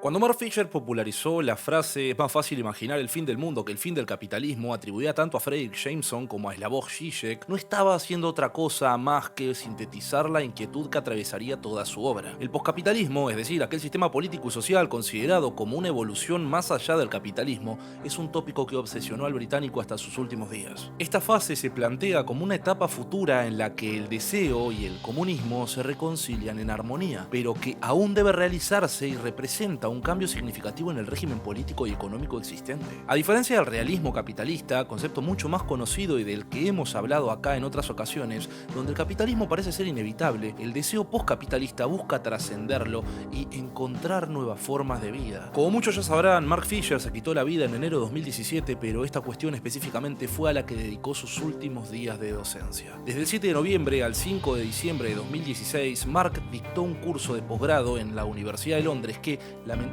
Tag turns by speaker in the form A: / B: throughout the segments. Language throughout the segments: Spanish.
A: Cuando Mark Fisher popularizó la frase "es más fácil imaginar el fin del mundo que el fin del capitalismo", atribuida tanto a Fredrick Jameson como a Slavoj Žižek, no estaba haciendo otra cosa más que sintetizar la inquietud que atravesaría toda su obra. El poscapitalismo, es decir, aquel sistema político y social considerado como una evolución más allá del capitalismo, es un tópico que obsesionó al británico hasta sus últimos días. Esta fase se plantea como una etapa futura en la que el deseo y el comunismo se reconcilian en armonía, pero que aún debe realizarse y representa un cambio significativo en el régimen político y económico existente. A diferencia del realismo capitalista, concepto mucho más conocido y del que hemos hablado acá en otras ocasiones, donde el capitalismo parece ser inevitable, el deseo postcapitalista busca trascenderlo y encontrar nuevas formas de vida. Como muchos ya sabrán, Mark Fisher se quitó la vida en enero de 2017, pero esta cuestión específicamente fue a la que dedicó sus últimos días de docencia. Desde el 7 de noviembre al 5 de diciembre de 2016, Mark dictó un curso de posgrado en la Universidad de Londres que, lamentablemente,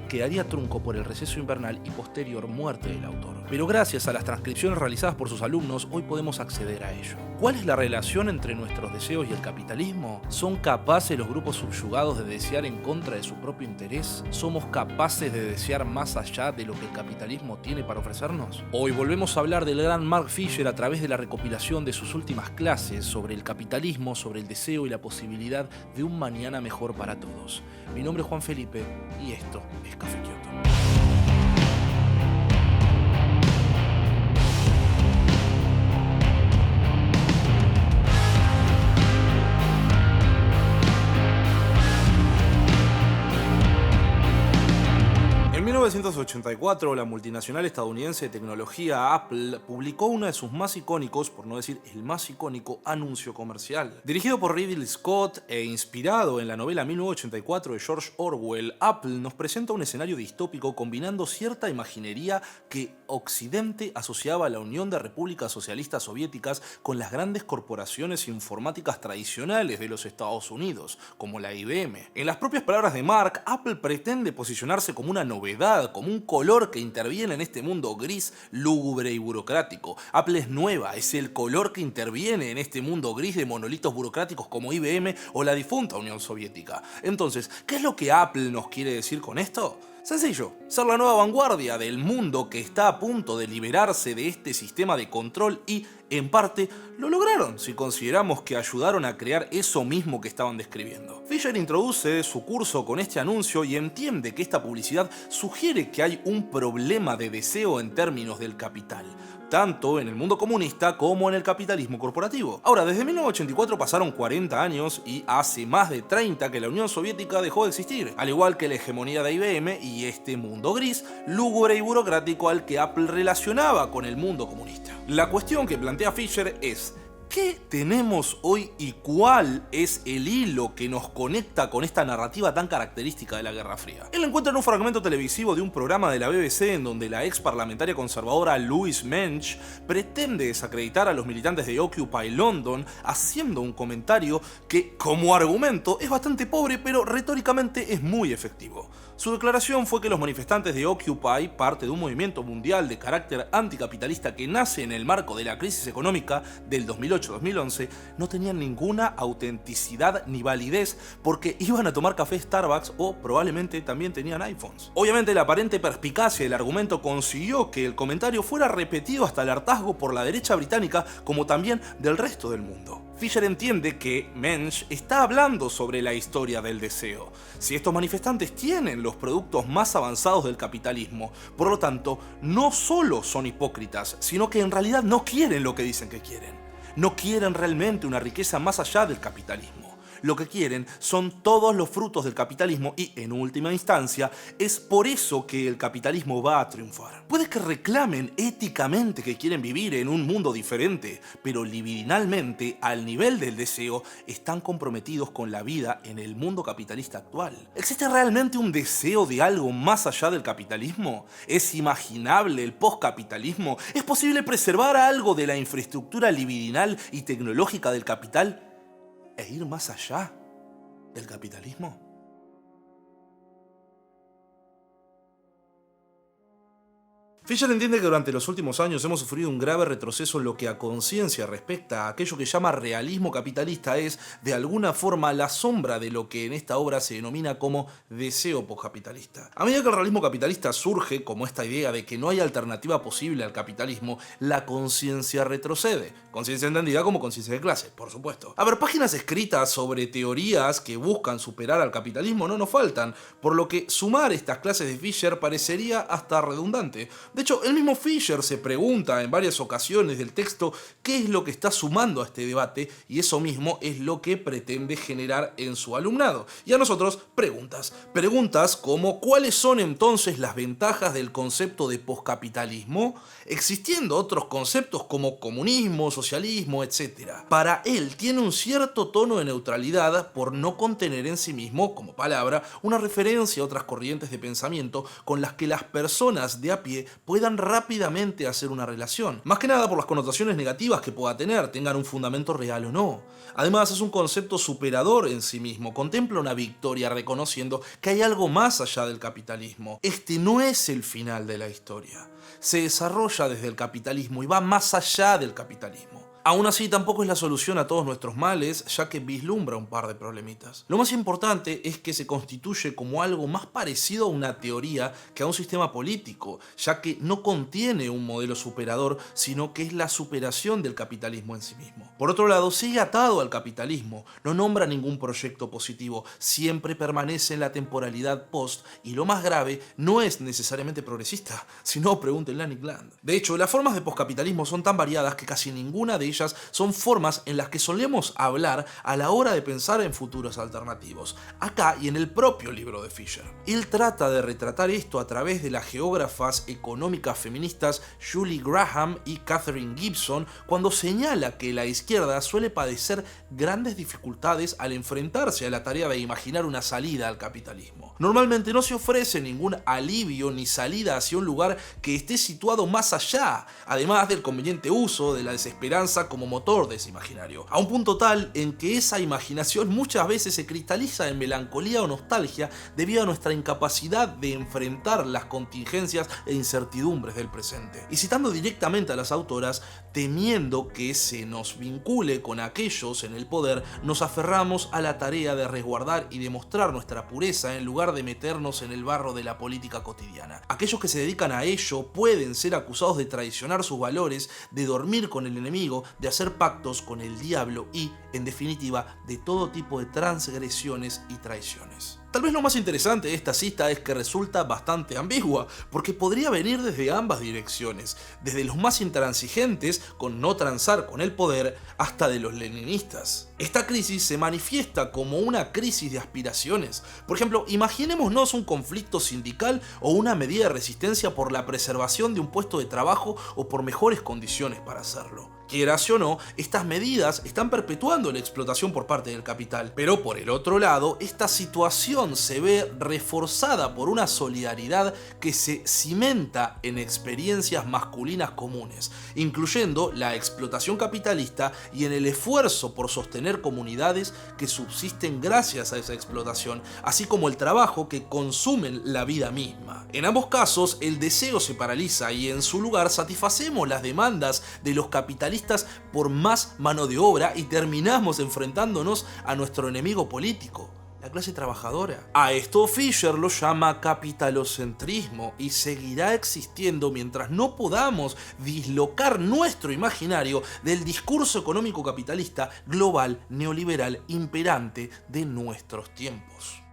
A: quedaría trunco por el receso invernal y posterior muerte del autor. Pero gracias a las transcripciones realizadas por sus alumnos, hoy podemos acceder a ello. ¿Cuál es la relación entre nuestros deseos y el capitalismo? ¿Son capaces los grupos subyugados de desear en contra de su propio interés? ¿Somos capaces de desear más allá de lo que el capitalismo tiene para ofrecernos? Hoy volvemos a hablar del gran Mark Fisher a través de la recopilación de sus últimas clases sobre el capitalismo, sobre el deseo y la posibilidad de un mañana mejor para todos. Mi nombre es Juan Felipe y esto es Café Kioto. En 1984, la multinacional estadounidense de tecnología Apple publicó uno de sus más icónicos, por no decir el más icónico, anuncio comercial. Dirigido por Ridley Scott e inspirado en la novela 1984 de George Orwell, Apple nos presenta un escenario distópico combinando cierta imaginería que Occidente asociaba a la Unión de Repúblicas Socialistas Soviéticas con las grandes corporaciones informáticas tradicionales de los Estados Unidos, como la IBM. En las propias palabras de Mark, Apple pretende posicionarse como una novedad, como un color que interviene en este mundo gris, lúgubre y burocrático. Apple es nueva, es el color que interviene en este mundo gris de monolitos burocráticos como IBM o la difunta Unión Soviética. Entonces, ¿qué es lo que Apple nos quiere decir con esto? Sencillo, ser la nueva vanguardia del mundo que está a punto de liberarse de este sistema de control y, en parte, lo lograron si consideramos que ayudaron a crear eso mismo que estaban describiendo. Fisher introduce su curso con este anuncio y entiende que esta publicidad sugiere que hay un problema de deseo en términos del capital, tanto en el mundo comunista como en el capitalismo corporativo. Ahora, desde 1984 pasaron 40 años y hace más de 30 que la Unión Soviética dejó de existir, al igual que la hegemonía de IBM y este mundo gris, lúgubre y burocrático al que Apple relacionaba con el mundo comunista. La cuestión que plantea Fisher es: ¿qué tenemos hoy y cuál es el hilo que nos conecta con esta narrativa tan característica de la Guerra Fría? Él encuentra en un fragmento televisivo de un programa de la BBC en donde la ex parlamentaria conservadora Louise Mensch pretende desacreditar a los militantes de Occupy London haciendo un comentario que, como argumento, es bastante pobre, pero retóricamente es muy efectivo. Su declaración fue que los manifestantes de Occupy, parte de un movimiento mundial de carácter anticapitalista que nace en el marco de la crisis económica del 2008-2011, no tenían ninguna autenticidad ni validez porque iban a tomar café Starbucks o probablemente también tenían iPhones. Obviamente la aparente perspicacia del argumento consiguió que el comentario fuera repetido hasta el hartazgo por la derecha británica como también del resto del mundo. Fisher entiende que Mensch está hablando sobre la historia del deseo. Si estos manifestantes tienen los productos más avanzados del capitalismo, por lo tanto, no solo son hipócritas, sino que en realidad no quieren lo que dicen que quieren. No quieren realmente una riqueza más allá del capitalismo. Lo que quieren son todos los frutos del capitalismo y, en última instancia, es por eso que el capitalismo va a triunfar. Puede que reclamen éticamente que quieren vivir en un mundo diferente, pero libidinalmente, al nivel del deseo, están comprometidos con la vida en el mundo capitalista actual. ¿Existe realmente un deseo de algo más allá del capitalismo? ¿Es imaginable el postcapitalismo? ¿Es posible preservar algo de la infraestructura libidinal y tecnológica del capital e ir más allá del capitalismo? Fisher entiende que durante los últimos años hemos sufrido un grave retroceso en lo que a conciencia respecta a aquello que llama realismo capitalista es, de alguna forma, la sombra de lo que en esta obra se denomina como deseo postcapitalista. A medida que el realismo capitalista surge como esta idea de que no hay alternativa posible al capitalismo, la conciencia retrocede. Conciencia entendida como conciencia de clase, por supuesto. A ver, páginas escritas sobre teorías que buscan superar al capitalismo no nos faltan, por lo que sumar estas clases de Fisher parecería hasta redundante. De hecho, el mismo Fisher se pregunta en varias ocasiones del texto qué es lo que está sumando a este debate, y eso mismo es lo que pretende generar en su alumnado. Y a nosotros, preguntas. Preguntas como ¿cuáles son entonces las ventajas del concepto de poscapitalismo? Existiendo otros conceptos como comunismo, socialismo, etc. Para él tiene un cierto tono de neutralidad por no contener en sí mismo, como palabra, una referencia a otras corrientes de pensamiento con las que las personas de a pie puedan rápidamente hacer una relación. Más que nada por las connotaciones negativas que pueda tener, tengan un fundamento real o no. Además, es un concepto superador en sí mismo, contempla una victoria reconociendo que hay algo más allá del capitalismo. Este no es el final de la historia. Se desarrolla desde el capitalismo y va más allá del capitalismo. Aún así, tampoco es la solución a todos nuestros males, ya que vislumbra un par de problemitas. Lo más importante es que se constituye como algo más parecido a una teoría que a un sistema político, ya que no contiene un modelo superador, sino que es la superación del capitalismo en sí mismo. Por otro lado, sigue atado al capitalismo, no nombra ningún proyecto positivo, siempre permanece en la temporalidad post, y lo más grave, no es necesariamente progresista, sino pregúntenle a Nick Land. De hecho, las formas de poscapitalismo son tan variadas que casi ninguna de ellas son formas en las que solemos hablar a la hora de pensar en futuros alternativos, acá y en el propio libro de Fisher. Él trata de retratar esto a través de las geógrafas económicas feministas Julie Graham y Katherine Gibson, cuando señala que la izquierda suele padecer grandes dificultades al enfrentarse a la tarea de imaginar una salida al capitalismo. Normalmente no se ofrece ningún alivio ni salida hacia un lugar que esté situado más allá, además del conveniente uso de la desesperanza como motor de ese imaginario, a un punto tal en que esa imaginación muchas veces se cristaliza en melancolía o nostalgia debido a nuestra incapacidad de enfrentar las contingencias e incertidumbres del presente. Y citando directamente a las autoras, temiendo que se nos vincule con aquellos en el poder, nos aferramos a la tarea de resguardar y demostrar nuestra pureza en lugar de meternos en el barro de la política cotidiana. Aquellos que se dedican a ello pueden ser acusados de traicionar sus valores, de dormir con el enemigo, de hacer pactos con el diablo y, en definitiva, de todo tipo de transgresiones y traiciones. Tal vez lo más interesante de esta cita es que resulta bastante ambigua, porque podría venir desde ambas direcciones, desde los más intransigentes con no transar con el poder hasta de los leninistas. Esta crisis se manifiesta como una crisis de aspiraciones. Por ejemplo, imaginémonos un conflicto sindical o una medida de resistencia por la preservación de un puesto de trabajo o por mejores condiciones para hacerlo. Quieras o no, estas medidas están perpetuando la explotación por parte del capital, pero por el otro lado, esta situación se ve reforzada por una solidaridad que se cimenta en experiencias masculinas comunes, incluyendo la explotación capitalista y en el esfuerzo por sostener comunidades que subsisten gracias a esa explotación, así como el trabajo que consumen la vida misma. En ambos casos, el deseo se paraliza y en su lugar satisfacemos las demandas de los capitalistas por más mano de obra y terminamos enfrentándonos a nuestro enemigo político, la clase trabajadora. A esto Fisher lo llama capitalocentrismo y seguirá existiendo mientras no podamos dislocar nuestro imaginario del discurso económico capitalista global neoliberal imperante de nuestros tiempos.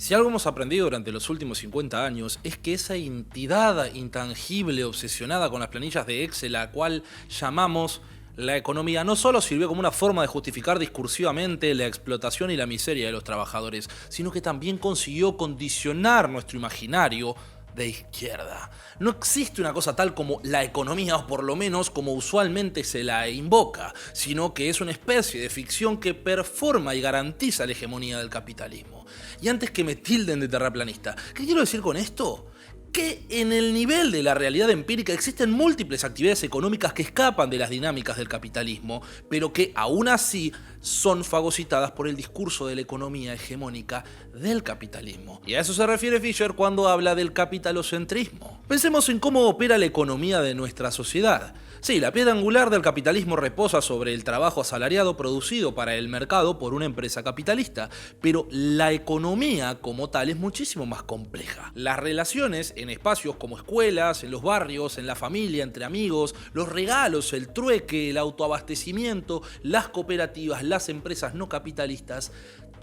A: Si algo hemos aprendido durante los últimos 50 años es que esa entidad intangible obsesionada con las planillas de Excel, a la cual llamamos la economía, no solo sirvió como una forma de justificar discursivamente la explotación y la miseria de los trabajadores, sino que también consiguió condicionar nuestro imaginario de izquierda. No existe una cosa tal como la economía, o por lo menos como usualmente se la invoca, sino que es una especie de ficción que performa y garantiza la hegemonía del capitalismo. Y antes que me tilden de terraplanista, ¿qué quiero decir con esto? que en el nivel de la realidad empírica existen múltiples actividades económicas que escapan de las dinámicas del capitalismo, pero que aún así son fagocitadas por el discurso de la economía hegemónica del capitalismo. Y a eso se refiere Fisher cuando habla del capitalocentrismo. Pensemos en cómo opera la economía de nuestra sociedad. Sí, la piedra angular del capitalismo reposa sobre el trabajo asalariado producido para el mercado por una empresa capitalista, pero la economía como tal es muchísimo más compleja. Las relaciones en espacios como escuelas, en los barrios, en la familia, entre amigos, los regalos, el trueque, el autoabastecimiento, las cooperativas, las empresas no capitalistas,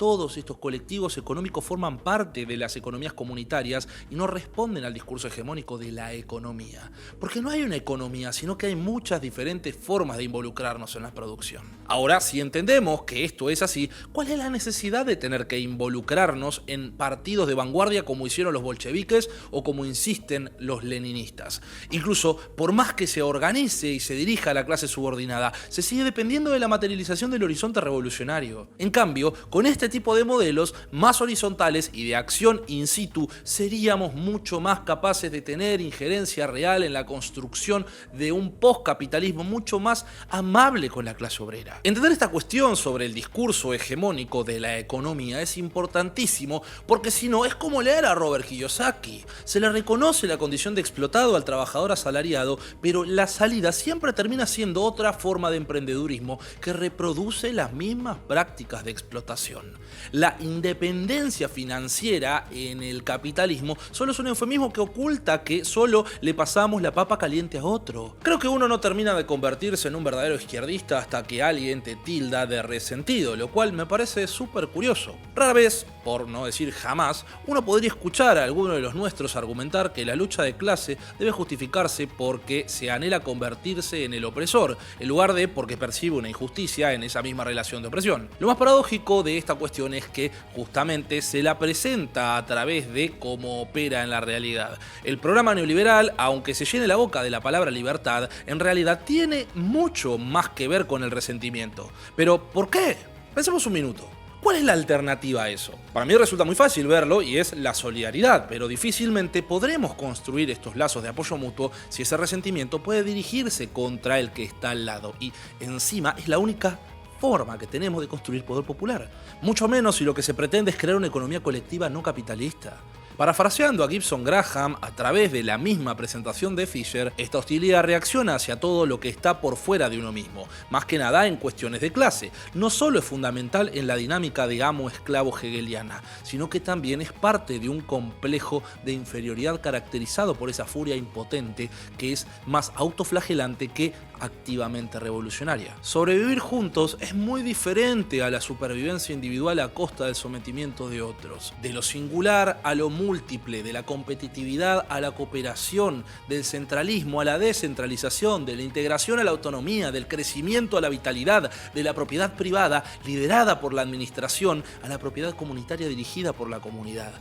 A: todos estos colectivos económicos forman parte de las economías comunitarias y no responden al discurso hegemónico de la economía. Porque no hay una economía, sino que hay muchas diferentes formas de involucrarnos en la producción. Ahora, si entendemos que esto es así, ¿cuál es la necesidad de tener que involucrarnos en partidos de vanguardia como hicieron los bolcheviques o como insisten los leninistas? Incluso, por más que se organice y se dirija a la clase subordinada, se sigue dependiendo de la materialización del horizonte revolucionario. En cambio, con este tipo de modelos más horizontales y de acción in situ, seríamos mucho más capaces de tener injerencia real en la construcción de un postcapitalismo mucho más amable con la clase obrera. Entender esta cuestión sobre el discurso hegemónico de la economía es importantísimo, porque si no es como leer a Robert Kiyosaki. Se le reconoce la condición de explotado al trabajador asalariado, pero la salida siempre termina siendo otra forma de emprendedurismo que reproduce las mismas prácticas de explotación. La independencia financiera en el capitalismo solo es un eufemismo que oculta que solo le pasamos la papa caliente a otro. Creo que uno no termina de convertirse en un verdadero izquierdista hasta que alguien te tilda de resentido, lo cual me parece súper curioso. Rara vez, por no decir jamás, uno podría escuchar a alguno de los nuestros argumentar que la lucha de clase debe justificarse porque se anhela convertirse en el opresor, en lugar de porque percibe una injusticia en esa misma relación de opresión. Lo más paradójico de esta cuestión es que justamente se la presenta a través de cómo opera en la realidad. El programa neoliberal, aunque se llene la boca de la palabra libertad, en realidad tiene mucho más que ver con el resentimiento. ¿Pero por qué? Pensemos un minuto. ¿Cuál es la alternativa a eso? Para mí resulta muy fácil verlo y es la solidaridad, pero difícilmente podremos construir estos lazos de apoyo mutuo si ese resentimiento puede dirigirse contra el que está al lado. Y encima es la única forma que tenemos de construir poder popular. Mucho menos si lo que se pretende es crear una economía colectiva no capitalista. Parafraseando a Gibson Graham, a través de la misma presentación de Fisher, esta hostilidad reacciona hacia todo lo que está por fuera de uno mismo, más que nada en cuestiones de clase. No solo es fundamental en la dinámica de amo-esclavo hegeliana, sino que también es parte de un complejo de inferioridad caracterizado por esa furia impotente que es más autoflagelante que activamente revolucionaria. Sobrevivir juntos es muy diferente a la supervivencia individual a costa del sometimiento de otros. De lo singular a lo múltiple, de la competitividad a la cooperación, del centralismo a la descentralización, de la integración a la autonomía, del crecimiento a la vitalidad, de la propiedad privada liderada por la administración a la propiedad comunitaria dirigida por la comunidad,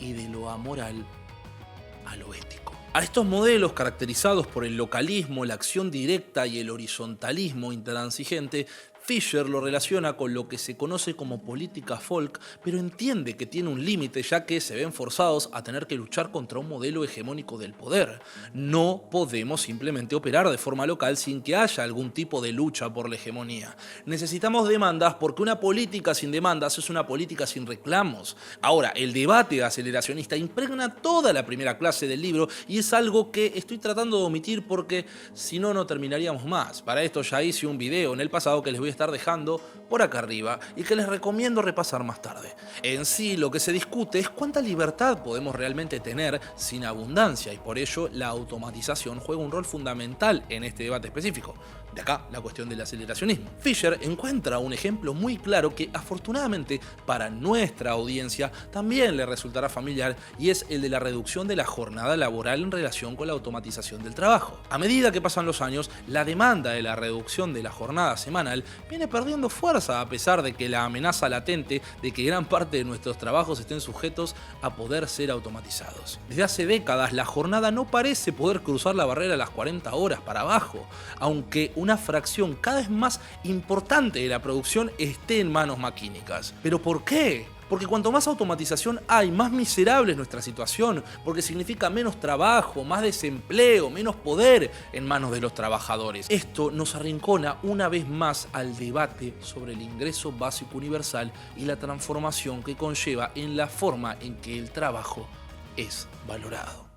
A: y de lo amoral a lo ético. A estos modelos caracterizados por el localismo, la acción directa y el horizontalismo intransigente, Fisher lo relaciona con lo que se conoce como política folk, pero entiende que tiene un límite ya que se ven forzados a tener que luchar contra un modelo hegemónico del poder. No podemos simplemente operar de forma local sin que haya algún tipo de lucha por la hegemonía. Necesitamos demandas porque una política sin demandas es una política sin reclamos. Ahora, el debate aceleracionista impregna toda la primera clase del libro y es algo que estoy tratando de omitir porque si no, no terminaríamos más. Para esto ya hice un video en el pasado que les voy a estar dejando por acá arriba y que les recomiendo repasar más tarde. En sí, lo que se discute es cuánta libertad podemos realmente tener sin abundancia y por ello la automatización juega un rol fundamental en este debate específico. De acá la cuestión del aceleracionismo. Fisher encuentra un ejemplo muy claro que afortunadamente para nuestra audiencia también le resultará familiar y es el de la reducción de la jornada laboral en relación con la automatización del trabajo. A medida que pasan los años, la demanda de la reducción de la jornada semanal viene perdiendo fuerza a pesar de que la amenaza latente de que gran parte de nuestros trabajos estén sujetos a poder ser automatizados. Desde hace décadas la jornada no parece poder cruzar la barrera de las 40 horas para abajo, aunque una fracción cada vez más importante de la producción esté en manos maquínicas. ¿Pero por qué? Porque cuanto más automatización hay, más miserable es nuestra situación, porque significa menos trabajo, más desempleo, menos poder en manos de los trabajadores. Esto nos arrincona una vez más al debate sobre el ingreso básico universal y la transformación que conlleva en la forma en que el trabajo es valorado.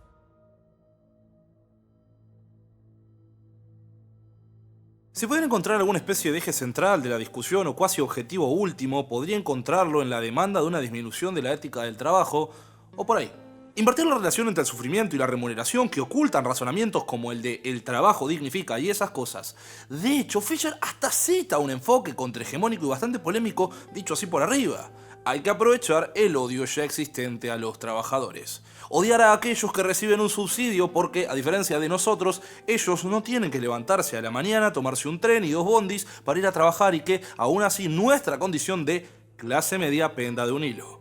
A: Si pudiera encontrar alguna especie de eje central de la discusión o cuasi objetivo último, podría encontrarlo en la demanda de una disminución de la ética del trabajo, o por ahí. Invertir la relación entre el sufrimiento y la remuneración que ocultan razonamientos como el de el trabajo dignifica y esas cosas. De hecho, Fisher hasta cita un enfoque contrahegemónico y bastante polémico, dicho así por arriba. Hay que aprovechar el odio ya existente a los trabajadores. Odiar a aquellos que reciben un subsidio porque, a diferencia de nosotros, ellos no tienen que levantarse a la mañana, tomarse un tren y 2 bondis para ir a trabajar y que, aún así, nuestra condición de clase media penda de un hilo.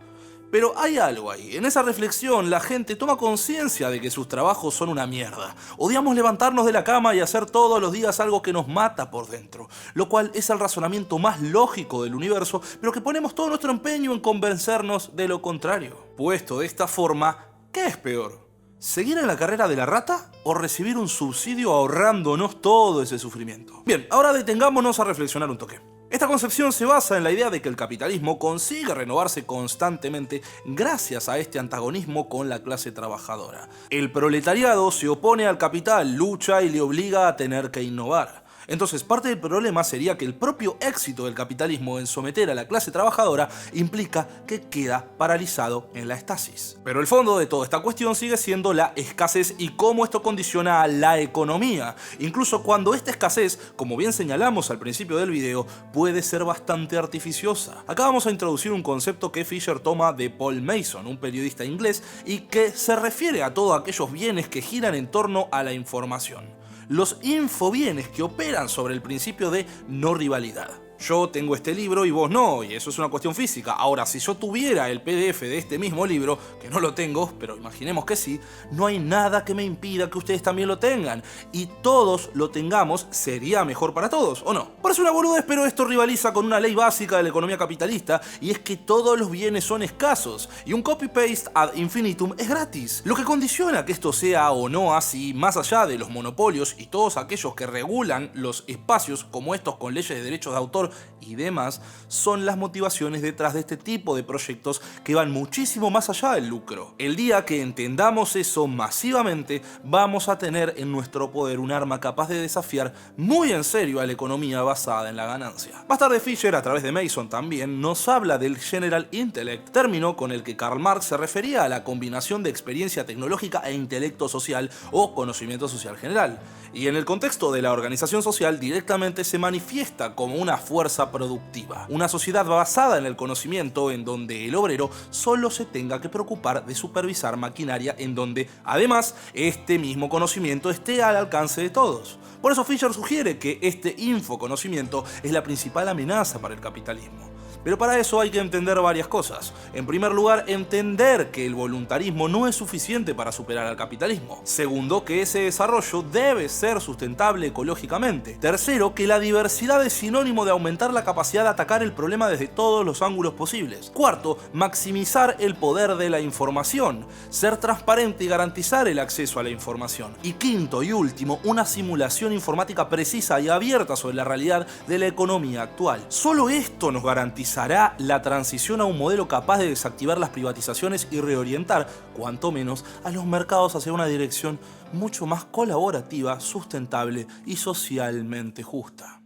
A: Pero hay algo ahí. En esa reflexión la gente toma conciencia de que sus trabajos son una mierda. Odiamos levantarnos de la cama y hacer todos los días algo que nos mata por dentro. Lo cual es el razonamiento más lógico del universo, pero que ponemos todo nuestro empeño en convencernos de lo contrario. Puesto de esta forma, ¿qué es peor? ¿Seguir en la carrera de la rata o recibir un subsidio ahorrándonos todo ese sufrimiento? Bien, ahora detengámonos a reflexionar un toque. Esta concepción se basa en la idea de que el capitalismo consigue renovarse constantemente gracias a este antagonismo con la clase trabajadora. El proletariado se opone al capital, lucha y le obliga a tener que innovar. Entonces, parte del problema sería que el propio éxito del capitalismo en someter a la clase trabajadora implica que queda paralizado en la estasis. Pero el fondo de toda esta cuestión sigue siendo la escasez y cómo esto condiciona a la economía, incluso cuando esta escasez, como bien señalamos al principio del video, puede ser bastante artificiosa. Acá vamos a introducir un concepto que Fisher toma de Paul Mason, un periodista inglés, y que se refiere a todos aquellos bienes que giran en torno a la información. Los infobienes que operan sobre el principio de no rivalidad. Yo tengo este libro y vos no, y eso es una cuestión física. Ahora, si yo tuviera el PDF de este mismo libro, que no lo tengo, pero imaginemos que sí, no hay nada que me impida que ustedes también lo tengan. Y todos lo tengamos, sería mejor para todos, ¿o no? Parece una boludez, pero esto rivaliza con una ley básica de la economía capitalista, y es que todos los bienes son escasos, y un copy-paste ad infinitum es gratis. Lo que condiciona que esto sea o no así, más allá de los monopolios y todos aquellos que regulan los espacios, como estos con leyes de derechos de autor y demás, son las motivaciones detrás de este tipo de proyectos que van muchísimo más allá del lucro. El día que entendamos eso masivamente, vamos a tener en nuestro poder un arma capaz de desafiar muy en serio a la economía basada en la ganancia. Más tarde Fisher, a través de Mason también, nos habla del General Intellect, término con el que Karl Marx se refería a la combinación de experiencia tecnológica e intelecto social o conocimiento social general. Y en el contexto de la organización social directamente se manifiesta como una fuerza productiva. Una sociedad basada en el conocimiento en donde el obrero solo se tenga que preocupar de supervisar maquinaria en donde, además, este mismo conocimiento esté al alcance de todos. Por eso Fisher sugiere que este infoconocimiento es la principal amenaza para el capitalismo. Pero para eso hay que entender varias cosas. En primer lugar, entender que el voluntarismo no es suficiente para superar al capitalismo. Segundo, que ese desarrollo debe ser sustentable ecológicamente. Tercero, que la diversidad es sinónimo de aumentar la capacidad de atacar el problema desde todos los ángulos posibles. Cuarto, maximizar el poder de la información, ser transparente y garantizar el acceso a la información. Y quinto y último, una simulación informática precisa y abierta sobre la realidad de la economía actual. Solo esto nos garantiza la transición a un modelo capaz de desactivar las privatizaciones y reorientar, cuanto menos, a los mercados hacia una dirección mucho más colaborativa, sustentable y socialmente justa.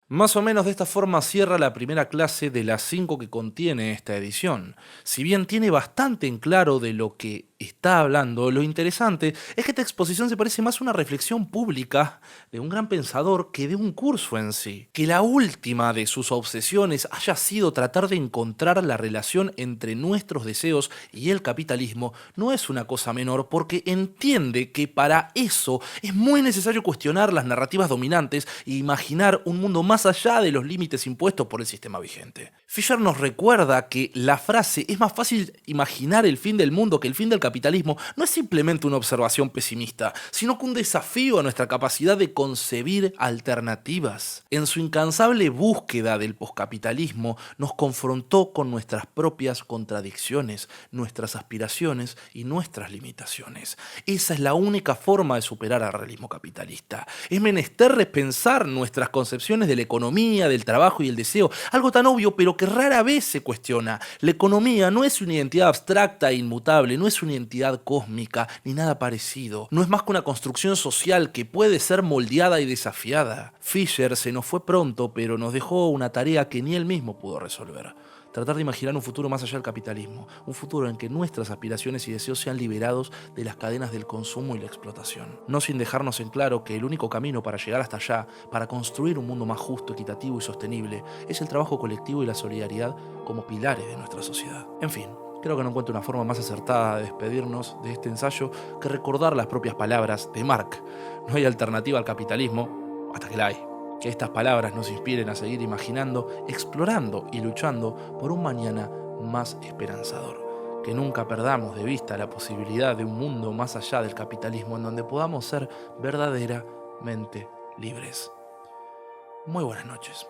A: Más o menos de esta forma cierra la primera clase de las 5 que contiene esta edición. Si bien tiene bastante en claro de lo que está hablando, lo interesante es que esta exposición se parece más a una reflexión pública de un gran pensador que de un curso en sí. Que la última de sus obsesiones haya sido tratar de encontrar la relación entre nuestros deseos y el capitalismo no es una cosa menor, porque entiende que para eso es muy necesario cuestionar las narrativas dominantes e imaginar un mundo más allá de los límites impuestos por el sistema vigente. Fisher nos recuerda que la frase "es más fácil imaginar el fin del mundo que el fin del capitalismo" capitalismo no es simplemente una observación pesimista, sino que un desafío a nuestra capacidad de concebir alternativas. En su incansable búsqueda del poscapitalismo, nos confrontó con nuestras propias contradicciones, nuestras aspiraciones y nuestras limitaciones. Esa es la única forma de superar al realismo capitalista. Es menester repensar nuestras concepciones de la economía, del trabajo y el deseo, algo tan obvio pero que rara vez se cuestiona. La economía no es una identidad abstracta e inmutable, no es una entidad cósmica ni nada parecido. No es más que una construcción social que puede ser moldeada y desafiada. Fisher se nos fue pronto, pero nos dejó una tarea que ni él mismo pudo resolver. Tratar de imaginar un futuro más allá del capitalismo, un futuro en que nuestras aspiraciones y deseos sean liberados de las cadenas del consumo y la explotación. No sin dejarnos en claro que el único camino para llegar hasta allá, para construir un mundo más justo, equitativo y sostenible, es el trabajo colectivo y la solidaridad como pilares de nuestra sociedad. En fin, creo que no encuentro una forma más acertada de despedirnos de este ensayo que recordar las propias palabras de Marx. No hay alternativa al capitalismo hasta que la hay. Que estas palabras nos inspiren a seguir imaginando, explorando y luchando por un mañana más esperanzador. Que nunca perdamos de vista la posibilidad de un mundo más allá del capitalismo en donde podamos ser verdaderamente libres. Muy buenas noches.